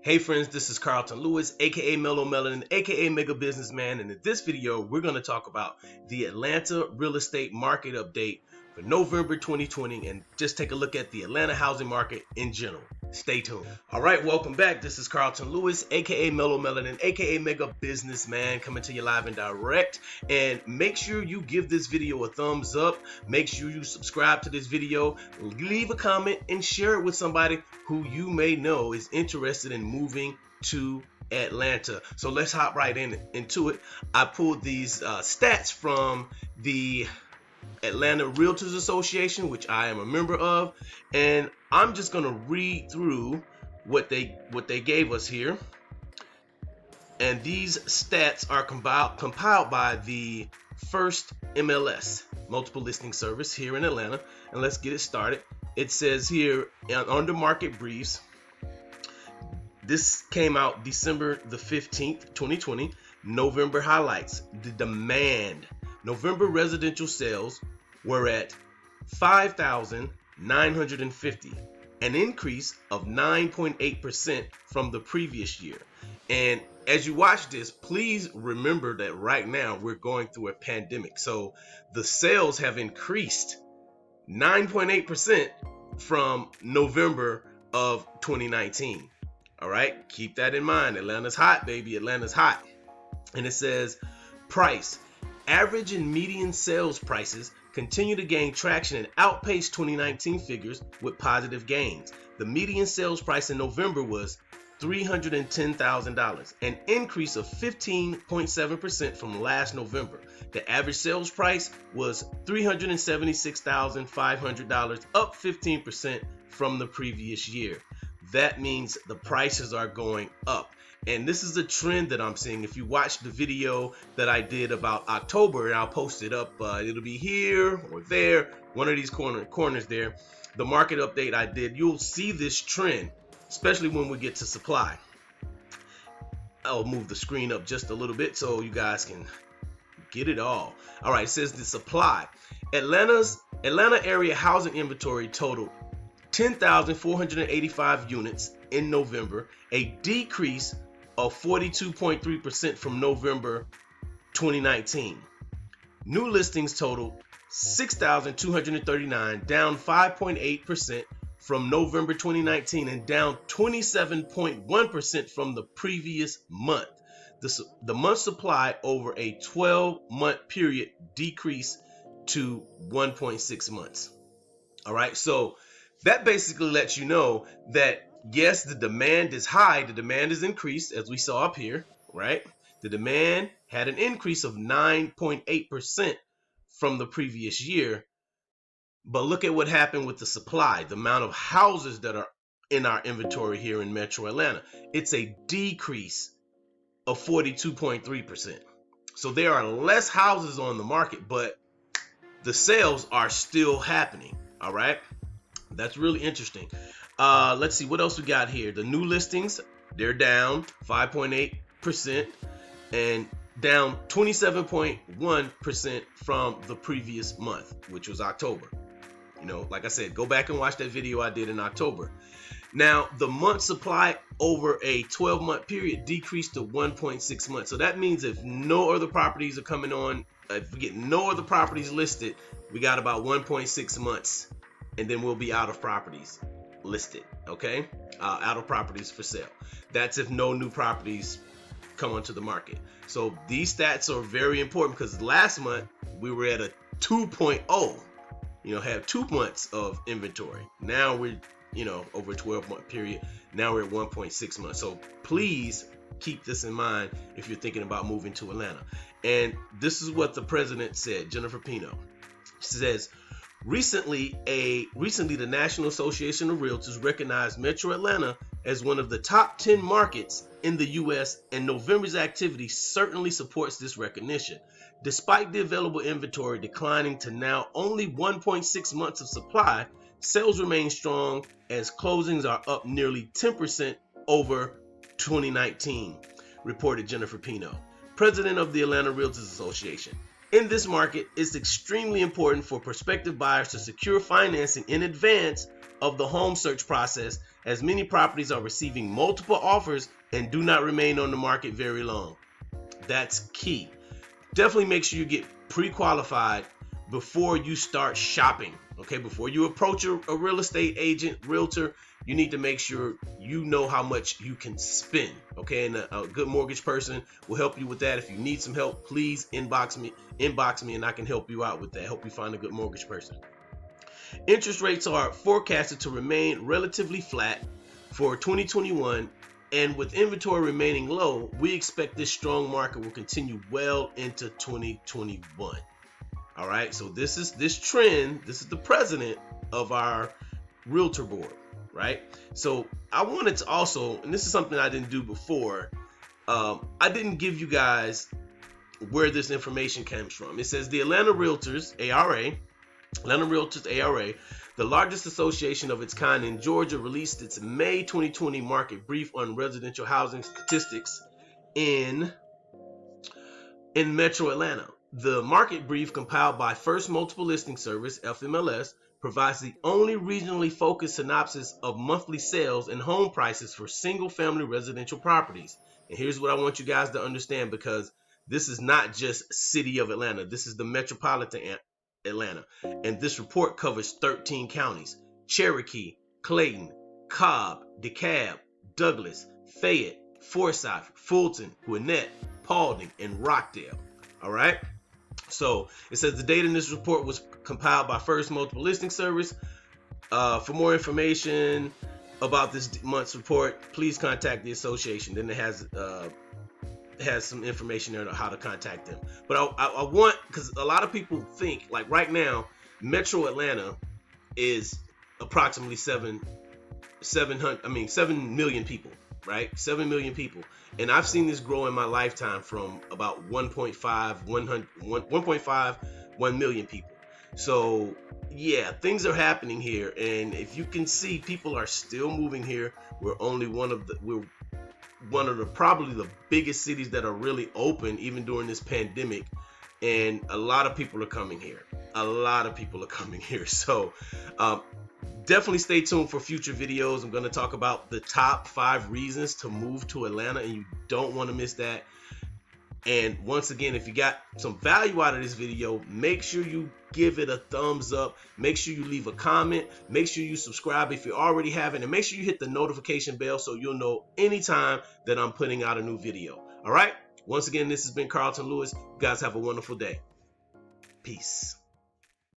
Hey friends, this is Carlton Lewis, aka Mellow Melanin, aka Mega Businessman, and in this video, we're going to talk about the Atlanta real estate market update for November 2020 and just take a look at the Atlanta housing market in general. Stay tuned. All right, welcome back. This is Carlton Lewis, aka Mellow Melanin, aka Mega Businessman, coming to you live and direct. And make sure you give this video a thumbs up. Make sure you subscribe to this video, leave a comment, and share it with somebody who you may know is interested in moving to Atlanta. So let's hop right into it. I pulled these stats from the Atlanta Realtors Association, which I am a member of, and I'm just going to read through what they gave us here. And these stats are compiled by the First MLS, multiple listing service here in Atlanta. And let's get it started. It says here under market briefs, this came out December the 15th, 2020. November highlights. The demand. November residential sales were at 5,950, an increase of 9.8% from the previous year. And as you watch this, please remember that right now we're going through a pandemic. So the sales have increased 9.8% from November of 2019. All right, keep that in mind. Atlanta's hot, baby. Atlanta's hot. And it says price. Average and median sales prices continue to gain traction and outpace 2019 figures with positive gains. The median sales price in November was $310,000, an increase of 15.7% from last November. The average sales price was $376,500, up 15% from the previous year. That means the prices are going up. And this is a trend that I'm seeing. If you watch the video that I did about October, and I'll post it up, it'll be here or there, one of these corners there, the market update I did, you'll see this trend, especially when we get to supply. I'll move the screen up just a little bit so you guys can get it all. All right, it says the supply. Atlanta area housing inventory totaled 10,485 units in November, a decrease of 42.3% from November 2019. New listings totaled 6,239, down 5.8% from November 2019 and down 27.1% from the previous month. The month supply over a 12-month period decreased to 1.6 months. All right, so that basically lets you know that yes, the demand is high, the demand is increased, as we saw up here, right? The demand had an increase of 9.8% from the previous year. But look at what happened with the supply, the amount of houses that are in our inventory here in Metro Atlanta. It's a decrease of 42.3%. So there are less houses on the market, but the sales are still happening, all right? That's really interesting. Let's see what else we got here. The new listings, they're down 5.8% and down 27.1% from the previous month, which was October. You know, like I said, go back and watch that video I did in October. Now, the month supply over a 12-month period decreased to 1.6 months. So that means if no other properties are coming on, if we get no other properties listed, we got about 1.6 months. And then we'll be out of properties listed, okay? Out of properties for sale. That's if no new properties come onto the market. So these stats are very important because last month we were at a 2.0, had 2 months of inventory. Now we're, over a 12-month period. Now we're at 1.6 months. So please keep this in mind if you're thinking about moving to Atlanta. And this is what the president said, Jennifer Pino. She says, Recently, the National Association of Realtors recognized Metro Atlanta as one of the top 10 markets in the U.S., and November's activity certainly supports this recognition. Despite the available inventory declining to now only 1.6 months of supply, sales remain strong as closings are up nearly 10% over 2019, reported Jennifer Pino, president of the Atlanta Realtors Association. In this market, it's extremely important for prospective buyers to secure financing in advance of the home search process, as many properties are receiving multiple offers and do not remain on the market very long. That's key. Definitely make sure you get pre-qualified before you start shopping. Okay, before you approach a real estate agent, realtor, you need to make sure you know how much you can spend. Okay, and a good mortgage person will help you with that. If you need some help, please inbox me, and I can help you out with that. Help you find a good mortgage person. Interest rates are forecasted to remain relatively flat for 2021, and with inventory remaining low, we expect this strong market will continue well into 2021. All right, so this is the president of our realtor board, right? So I wanted to also, and this is something I didn't do before, I didn't give you guys where this information comes from. It says the Atlanta Realtors, ARA, the largest association of its kind in Georgia, released its May 2020 market brief on residential housing statistics in Metro Atlanta. The market brief, compiled by First Multiple Listing Service, FMLS, provides the only regionally focused synopsis of monthly sales and home prices for single-family residential properties. And here's what I want you guys to understand, because this is not just City of Atlanta. This is the metropolitan Atlanta. And this report covers 13 counties: Cherokee, Clayton, Cobb, DeKalb, Douglas, Fayette, Forsyth, Fulton, Gwinnett, Paulding, and Rockdale. All right. So it says the data in this report was compiled by First Multiple Listing Service. For more information about this month's report, please contact the association. Then it has some information there on how to contact them. But I want, because a lot of people think, like right now, Metro Atlanta is approximately 7 million people, right? 7 million people. And I've seen this grow in my lifetime from about 1.5 million people. So yeah, things are happening here. And if you can see, people are still moving here. We're one of the probably the biggest cities that are really open even during this pandemic, and a lot of people are coming here. So definitely stay tuned for future videos. I'm going to talk about the top 5 reasons to move to Atlanta, and you don't want to miss that. And once again, if you got some value out of this video, make sure you give it a thumbs up. Make sure you leave a comment. Make sure you subscribe if you already haven't, and make sure you hit the notification bell so you'll know anytime that I'm putting out a new video. All right. Once again, this has been Carlton Lewis. You guys have a wonderful day. Peace.